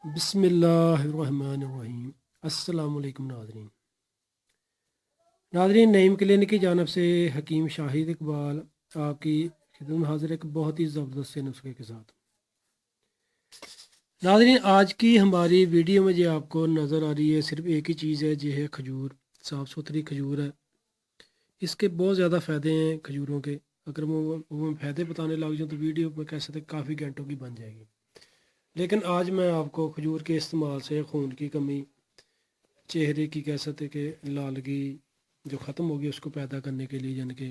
بسم اللہ الرحمن الرحیم۔ السلام علیکم ناظرین، نعیم کلینک کی جانب سے حکیم شاہد اقبال آپ کی خدمت میں حاضر ایک بہت ہی زبردست سے نسخے کے ساتھ۔ ناظرین، آج کی ہماری ویڈیو میں جو آپ کو نظر آ رہی ہے صرف ایک ہی چیز ہے، یہ ہے کھجور۔ صاف ستھری کھجور ہے، اس کے بہت زیادہ فائدے ہیں کھجوروں کے۔ اگر وہ فائدے بتانے لگ جاؤں تو ویڈیو میں کہہ سکتے کافی گھنٹوں کی بن جائے گی، لیکن آج میں آپ کو کھجور کے استعمال سے خون کی کمی، چہرے کی کہہ سکتے کہ لالگی جو ختم ہوگی اس کو پیدا کرنے کے لیے، یعنی کہ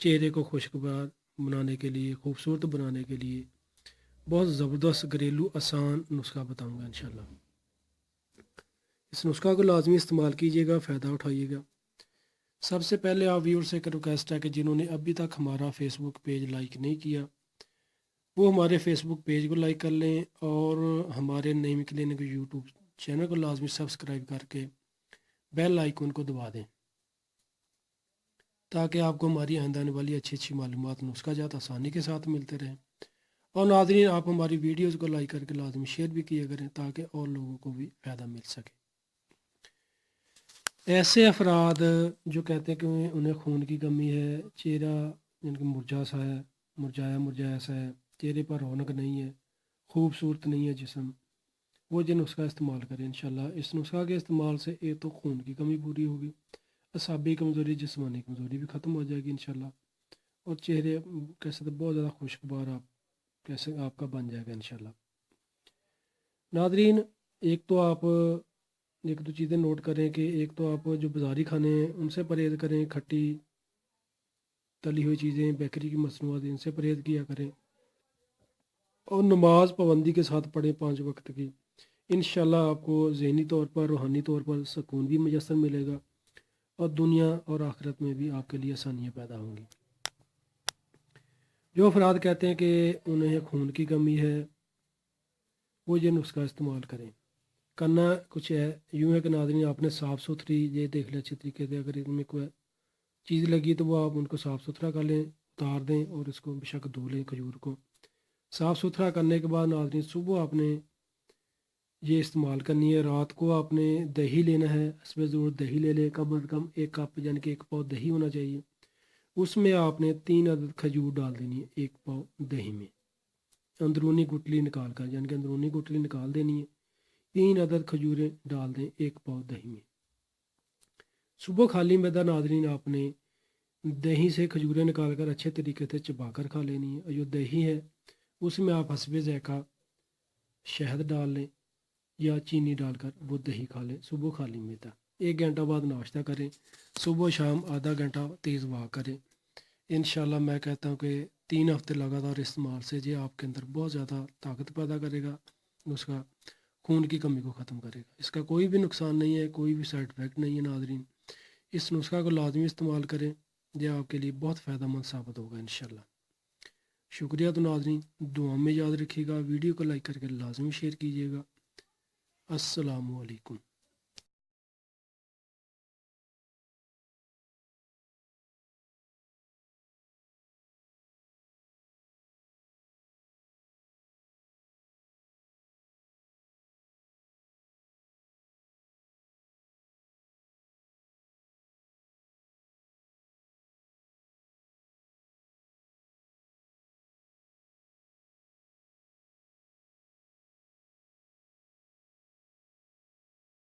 چہرے کو خوشگوار بنانے کے لیے، خوبصورت بنانے کے لیے بہت زبردست گھریلو آسان نسخہ بتاؤں گا انشاءاللہ۔ اس نسخہ کو لازمی استعمال کیجیے گا، فائدہ اٹھائیے گا۔ سب سے پہلے آپ ویور سے ایک ریکویسٹ ہے کہ جنہوں نے ابھی تک ہمارا فیس بک پیج لائک نہیں کیا وہ ہمارے فیس بک پیج کو لائک کر لیں، اور ہمارے نعیم کلینک یوٹیوب چینل کو لازمی سبسکرائب کر کے بیل آئیکن کو دبا دیں، تاکہ آپ کو ہماری آئندہ آنے والی اچھی معلومات نسخہ جات آسانی کے ساتھ ملتے رہیں۔ اور ناظرین، آپ ہماری ویڈیوز کو لائک کر کے لازمی شیئر بھی کیا کریں تاکہ اور لوگوں کو بھی فائدہ مل سکے۔ ایسے افراد جو کہتے ہیں کہ انہیں خون کی کمی ہے، چہرہ جن کا مرجھایا سا ہے، چہرے پر رونق نہیں ہے، خوبصورت نہیں ہے جسم، وہ جو نسخہ استعمال کریں انشاءاللہ۔ اس نسخہ کے استعمال سے ایک تو خون کی کمی پوری ہوگی، اعصابی کمزوری، جسمانی کمزوری بھی ختم ہو جائے گی انشاءاللہ، اور چہرے کیسے بہت زیادہ خوشگوار آپ کا بن جائے گا انشاءاللہ۔ ناظرین، ایک دو چیزیں نوٹ کریں کہ ایک تو آپ جو بازاری کھانے ہیں ان سے پرہیز کریں، کھٹی تلی ہوئی چیزیں، بیکری کی مصنوعات، ان سے پرہیز کیا کریں، اور نماز پابندی کے ساتھ پڑھیں 5 وقت کی۔ انشاءاللہ آپ کو ذہنی طور پر، روحانی طور پر سکون بھی میسر ملے گا، اور دنیا اور آخرت میں بھی آپ کے لیے آسانیاں پیدا ہوں گی۔ جو افراد کہتے ہیں کہ انہیں خون کی کمی ہے وہ یہ نسخہ استعمال کریں۔ کرنا کچھ ہے یوں ہے کہ ناظرین، آپ نے صاف ستھری یہ دیکھ لیں اچھے طریقے سے، اگر ان میں کوئی چیز لگی تو وہ آپ ان کو صاف ستھرا کر لیں، اتار دیں اور اس کو بے شک دھو لیں۔ کھجور کو صاف ستھرا کرنے کے بعد ناظرین، صبح آپ نے یہ استعمال کرنی ہے۔ رات کو آپ نے دہی لینا ہے، اس میں ضرور دہی لے لیں، کم از کم 1 کپ یعنی کہ 1 پاؤ دہی ہونا چاہیے۔ اس میں آپ نے 3 عدد کھجور ڈال دینی ہے 1 پاؤ دہی میں، اندرونی گٹلی نکال کر، یعنی کہ اندرونی گٹلی نکال دینی ہے۔ 3 عدد کھجوریں ڈال دیں 1 پاؤ دہی میں۔ صبح خالی معدہ ناظرین آپ نے دہی سے کھجوریں نکال کر اچھے طریقے سے چبا کر کھا لینی ہے، اور جو دہی ہے اس میں آپ حسب ذائقہ شہد ڈال لیں یا چینی ڈال کر وہ دہی کھا لیں صبح خالی معدہ۔ 1 گھنٹہ بعد ناشتہ کریں، صبح شام آدھا گھنٹہ تیز واک کریں۔ انشاءاللہ میں کہتا ہوں کہ 3 ہفتے لگاتار استعمال سے یہ آپ کے اندر بہت زیادہ طاقت پیدا کرے گا، نسخہ خون کی کمی کو ختم کرے گا۔ اس کا کوئی بھی نقصان نہیں ہے، کوئی بھی سائیڈ افیکٹ نہیں ہے ناظرین۔ اس نسخہ کو لازمی استعمال کریں، یہ آپ کے لیے بہت فائدہ مند ثابت ہوگا انشاءاللہ۔ شکریہ۔ تو ناظرین، دعا میں یاد رکھیے گا، ویڈیو کو لائک کر کے لازمی شیئر کیجیے گا۔ السلام علیکم۔